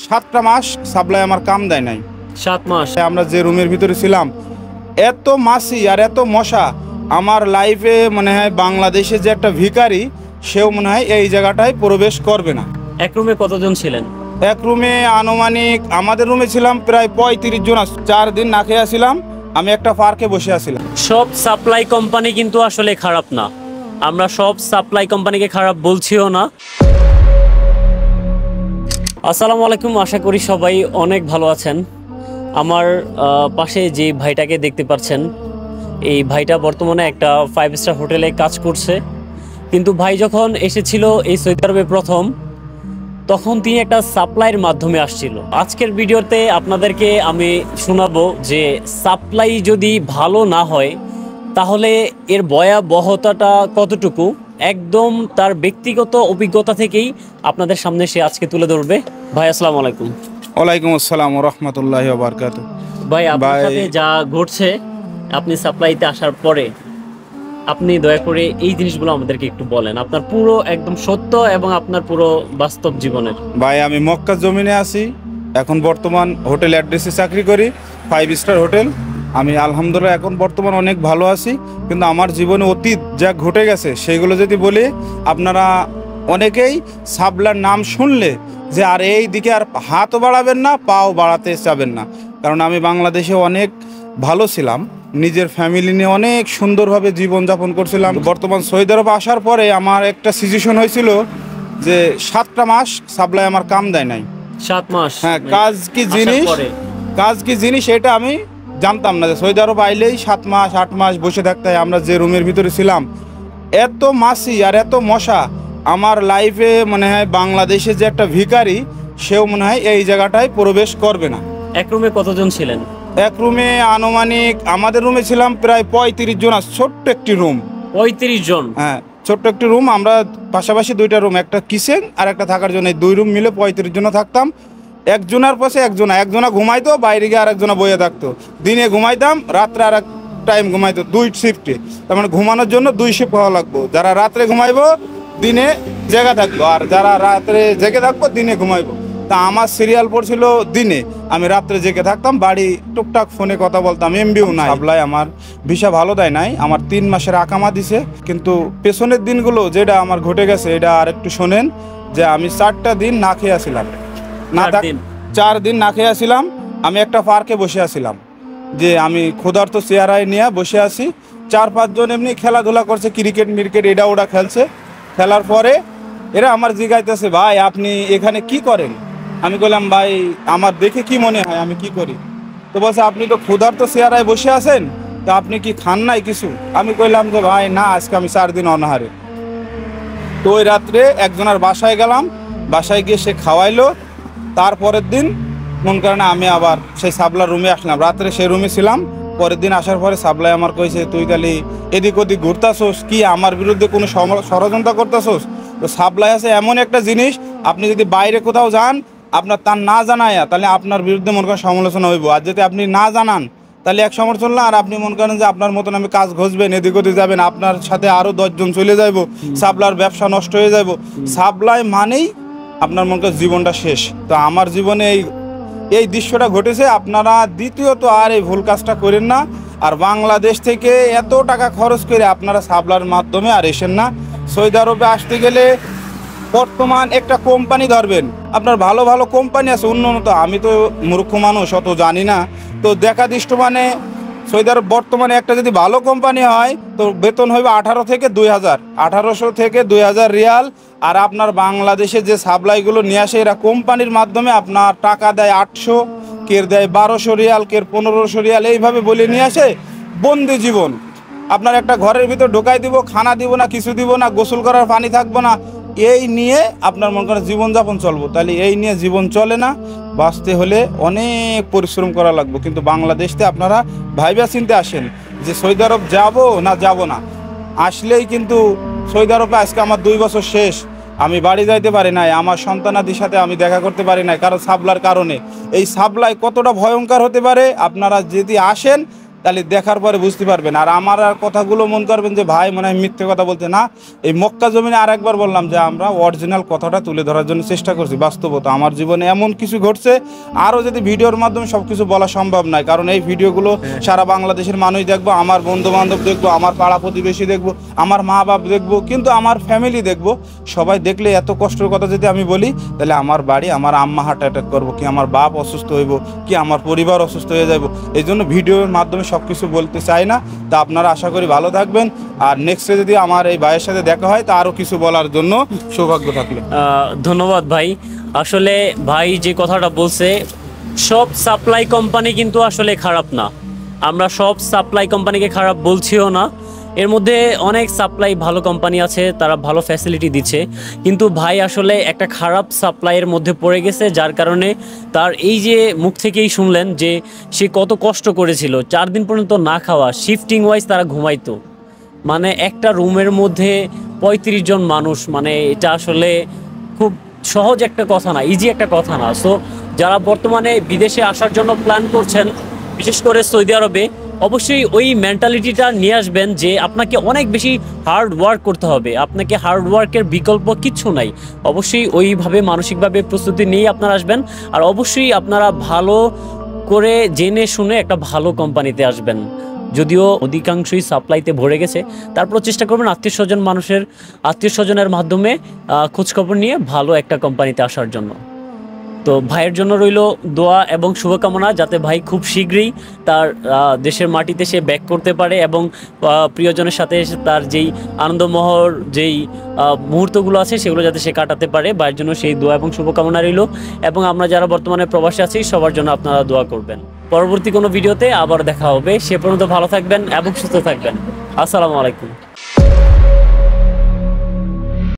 7টা মাস supply আমার কাম দেয় নাই। 7 মাস আমরা যে রুমের ভিতরে ছিলাম, এত মাছি আর এত মশা, আমার লাইফে মনে হয় বাংলাদেশে যে একটা ভিখারি সেও মনে হয় এই জায়গাটায় প্রবেশ করবে না। এক রুমে কতজন ছিলেন? এক রুমে আনুমানিক আমাদের রুমে ছিলাম প্রায় 35 জন। 4 দিন না খেয়ে ছিলাম, আমি একটা পার্কে বসে আছিলাম। সব সাপ্লাই কোম্পানি কিন্তু আসলে খারাপ না, আমরা সব সাপ্লাই কোম্পানিকে খারাপ বলছিও না। আসসালামু আলাইকুম, আশা করি সবাই অনেক ভালো আছেন। আমার পাশে যে ভাইটাকে দেখতে পাচ্ছেন, এই ভাইটা বর্তমানে একটা 5 স্টার হোটেলে কাজ করছে। কিন্তু ভাই যখন এসেছিল এই সৌদি আরবে প্রথম, তখন তিনি একটা সাপ্লাইয়ের মাধ্যমে আসছিল। আজকের ভিডিওতে আপনাদেরকে আমি শোনাবো যে সাপ্লাই যদি ভালো না হয় তাহলে এর ভয়াবহতাটা কতটুকু, একদম তার ব্যক্তিগত অভিজ্ঞতা থেকেই আপনাদের সামনে সে আজকে তুলে ধরবে। ভাই আসসালামু আলাইকুম। ওয়ালাইকুম আসসালাম ওয়া রাহমাতুল্লাহি ওয়া বারাকাতুহু। ভাই আপনার সাথে যা ঘটছে, আপনি সাপ্লাইতে আসার পরে আপনি দয়া করে এই জিনিসগুলো আমাদেরকে একটু বলেন, আপনার পুরো একদম সত্য এবং আপনার পুরো বাস্তব জীবনের। ভাই আমি মক্কা জমিনে আছি, এখন বর্তমান হোটেল অ্যাড্রেসে চাকরি করি, 5 স্টার হোটেল। আমি আলহামদুলিল্লাহ এখন বর্তমান অনেক ভালো আছি। কিন্তু আমার জীবনে অতীত যা ঘটে গেছে সেগুলো যদি বলি, আপনারা অনেকেই সাবলার নাম শুনলে যে আর এই দিকে আর হাতও বাড়াবেন না, পাও বাড়াতে যাবেন না। কারণ আমি বাংলাদেশে অনেক ভালো ছিলাম, নিজের ফ্যামিলি নিয়ে অনেক সুন্দরভাবে জীবনযাপন করছিলাম। বর্তমান সৌদি আরব আসার পরে আমার একটা সিচুয়েশন হয়েছিল যে 7টা মাস সাপ্লাই আমার কাম দেয় নাই। 7 মাস? হ্যাঁ, কাজ কি জিনিস এটা আমি জানতাম না। যে সৌদি আরব আইলেই 7 মাস 8 মাস বসে থাকতে হয়। আমরা যে রুমের ভিতরে ছিলাম, এত মাছি আর এত মশা, আমার লাইফে মনে হয় বাংলাদেশে যে একটা ভিখারি সেও মনে হয় এই জায়গাটায় প্রবেশ করবে না। এক রুমে কতজন ছিলেন? এক রুমে আনুমানিক আমাদের রুমে ছিলাম প্রায় 35 জন। ছোট্ট একটি রুম। 35 জন? হ্যাঁ, ছোট্ট একটি রুম। আমরা পাশাপাশি 2টা রুম, একটা কিচেন আর একটা থাকার জন্য, এই 2 রুম মিলে 35 জন থাকতাম। একজনের পাশে একজনা ঘুমাইতো, বাইরে গিয়ে আরেকজনা বইয়ে থাকতো। দিনে ঘুমাইতাম, রাত্রে আর এক টাইম ঘুমাইতো, 2 শিফটে। তার মানে ঘুমানোর জন্য 2 শিফট হওয়া লাগবো। যারা রাত্রে ঘুমাইবো দিনে জেগে থাকবো, আর যারা রাত্রে জেগে থাকবো দিনে ঘুমাইবো। তা আমার সিরিয়াল পড়ছিল দিনে, আমি রাত্রে জেগে থাকতাম, বাড়ি টুকটাক ফোনে কথা বলতাম। এমবিও নাই। সাপ্লাই আমার ভিসা ভালো দেয় নাই, আমার 3 মাসের আকামা দিছে। কিন্তু পেছনের দিনগুলো যেটা আমার ঘটে গেছে এটা আর একটু শোনেন। যে আমি 4টা দিন না খেয়ে আসছিলাম, 4 দিন না খেয়ে আসছিলাম। আমি একটা পার্কে বসে আছিলাম, যে আমি ক্ষুধার্ত চেহারায় নিয়ে বসে আছি। 4-5 জন এমনি খেলাধুলা করছে, ক্রিকেট মিরকেট এটা ওটা খেলছে। খেলার পরে এরা আমার জিজ্ঞাসা, ভাই আপনি এখানে কি করেন? আমি বললাম, ভাই আমার দেখে কি মনে হয় আমি কি করি? তো বলছে, আপনি তো ক্ষুধার্ত চেহারায় বসে আছেন, তা আপনি কি খান নাই কিছু? আমি কইলাম যে ভাই না, আজকে আমি 4 দিন অনাহারে। তো ওই রাত্রে একজনের বাসায় গেলাম, বাসায় গিয়ে সে খাওয়াইলো। তারপরের দিন মন কারণে আমি আবার সেই সাপ্লাইয়ের রুমে আসলাম, রাত্রে সেই রুমে ছিলাম। পরের দিন আসার পরে সাপ্লাই আমার কইছে, তুই খালি এদিক ওদিক ঘুরতাছোস কি, আমার বিরুদ্ধে কোনো ষড়যন্ত্র করতেছোস? তো সাপ্লাই আছে এমন একটা জিনিস, আপনি যদি বাইরে কোথাও যান, আপনার তার না জানায়া, তাহলে আপনার বিরুদ্ধে মনে করেন সমালোচনা হইব। আর যদি আপনি না জানান তাহলে এক সমালোচনা, আর আপনি মনে করেন যে আপনার মতন আমি কাজ ঘষবেন, এদিক ওদিক যাবেন, আপনার সাথে আরও 10 জন চলে যাইব, সাপ্লাইয়ের ব্যবসা নষ্ট হয়ে যাইব। সাপ্লাই মানেই আপনার মনে করেন জীবনটা শেষ। তো আমার জীবনে এই দৃশ্যটা ঘটেছে। আপনারা দ্বিতীয়ত আর এই ভুল কাজটা করেন না। আর বাংলাদেশ থেকে এত টাকা খরচ করে আপনারা সাপ্লাইয়ের মাধ্যমে আর এসেন না। সৌদি আরবে আসতে গেলে বর্তমান একটা কোম্পানি ধরবেন, আপনার ভালো ভালো কোম্পানি আছে উন্নত। আমি তো মূর্খ মানুষ, অত জানি না। তো দেখা দৃষ্টমানে সৌদি আরব বর্তমানে একটা যদি ভালো কোম্পানি হয় তো বেতন হইবে 18 থেকে 2000, 1800 থেকে 2000 রিয়াল। আর আপনার বাংলাদেশে যে সাপ্লাইগুলো নিয়ে আসে এরা কোম্পানির মাধ্যমে আপনার টাকা দেয় 800, কের দেয় 1200 রিয়াল, কের 1500 রিয়াল, এইভাবে বলে নিয়ে আসে। বন্দি জীবন। আপনার একটা ঘরের ভিতর ঢোকাই দিব, খানা দিব না, কিছু দিব না, গোসল করার পানি থাকবো না, এই নিয়ে আপনার মনে করেন জীবনযাপন চলবো। তাহলে এই নিয়ে জীবন চলে না। বাঁচতে হলে অনেক পরিশ্রম করা লাগবে। কিন্তু বাংলাদেশে আপনারা ভাইবা চিনতে আসেন যে সৌদি আরব যাবো না যাব না। আসলেই কিন্তু সৌদি আরবে আজকে আমার 2 বছর শেষ, আমি বাড়ি যাইতে পারি নাই, আমার সন্তানাদির সাথে আমি দেখা করতে পারি নাই, কারণ সাপ্লাইয়ের কারণে। এই সাপ্লাই কতটা ভয়ঙ্কর হতে পারে, আপনারা যদি আসেন তাহলে দেখার পরে বুঝতে পারবেন। আর আমার আর কথাগুলো মন করবেন যে ভাই মনে হয় মিথ্যে কথা বলতে, না। এই মক্কা জমিনে আর একবার বললাম যে আমরা অরিজিনাল কথাটা তুলে ধরার জন্য চেষ্টা করছি। বাস্তবতা আমার জীবনে এমন কিছু ঘটছে, আরও যদি ভিডিওর মাধ্যমে সব কিছু বলা সম্ভব নয়, কারণ এই ভিডিওগুলো সারা বাংলাদেশের মানুষ দেখবো, আমার বন্ধু বান্ধব দেখবো, আমার পাড়া প্রতিবেশী দেখবো, আমার মা বাপ দেখবো, কিন্তু আমার ফ্যামিলি দেখবো। সবাই দেখলে এত কষ্টের কথা যদি আমি বলি, তাহলে আমার বাড়ি, আমার আম্মা হার্ট অ্যাটাক করবো, কি আমার বাপ অসুস্থ হইব, কি আমার পরিবার অসুস্থ হয়ে যাব। এই জন্য ভিডিওর মাধ্যমে সব কিছু বলতে চাই না। তা আপনারা আশা করি ভালো থাকবেন। আর নেক্সটে যদি আমার এই ভাইয়ের সাথে দেখা হয়, তা আরও কিছু বলার জন্য সৌভাগ্য থাকলে। ধন্যবাদ ভাই। আসলে ভাই যে কথাটা বলছে, সব সাপ্লাই কোম্পানি কিন্তু আসলে খারাপ না। আমরা সব সাপ্লাই কোম্পানিকে খারাপ বলছিও না। এর মধ্যে অনেক সাপ্লাই ভালো কোম্পানি আছে, তারা ভালো ফ্যাসিলিটি দিচ্ছে। কিন্তু ভাই আসলে একটা খারাপ সাপ্লাইয়ের মধ্যে পড়ে গেছে, যার কারণে তার এই যে মুখ থেকেই শুনলেন যে সে কত কষ্ট করেছিল, 4 দিন পর্যন্ত না খাওয়া, শিফটিং ওয়াইজ তারা ঘুমাইতো। মানে একটা রুমের মধ্যে 35 জন মানুষ, মানে এটা আসলে খুব সহজ একটা কথা না, ইজি একটা কথা না। সো যারা বর্তমানে বিদেশে আসার জন্য প্ল্যান করছেন, বিশেষ করে সৌদি আরবে, অবশ্যই ওই মেন্টালিটিটা নিয়ে আসবেন যে আপনাকে অনেক বেশি হার্ড ওয়ার্ক করতে হবে। আপনাকে হার্ড ওয়ার্কের বিকল্প কিচ্ছু নাই। অবশ্যই ওইভাবে মানসিকভাবে প্রস্তুতি নিয়েই আপনারা আসবেন। আর অবশ্যই আপনারা ভালো করে জেনে শুনে একটা ভালো কোম্পানিতে আসবেন। যদিও অধিকাংশই সাপ্লাইতে ভরে গেছে, তারপর চেষ্টা করবেন আত্মীয় স্বজনের মাধ্যমে খোঁজখবর নিয়ে ভালো একটা কোম্পানিতে আসার জন্য। তো ভাইয়ের জন্য রইল দোয়া এবং শুভকামনা, যাতে ভাই খুব শীঘ্রই তার দেশের মাটিতে সে ব্যাক করতে পারে এবং প্রিয়জনের সাথে তার যেই আনন্দমহর যেই মুহূর্তগুলো আছে সেগুলো যাতে সে কাটাতে পারে। ভাইয়ের জন্য সেই দোয়া এবং শুভকামনা রইল। এবং আমরা যারা বর্তমানে প্রবাসে আছি সবার জন্য আপনারা দোয়া করবেন। পরবর্তী কোনো ভিডিওতে আবার দেখা হবে। সে পর্যন্ত ভালো থাকবেন এবং সুস্থ থাকবেন। আসসালামু আলাইকুম।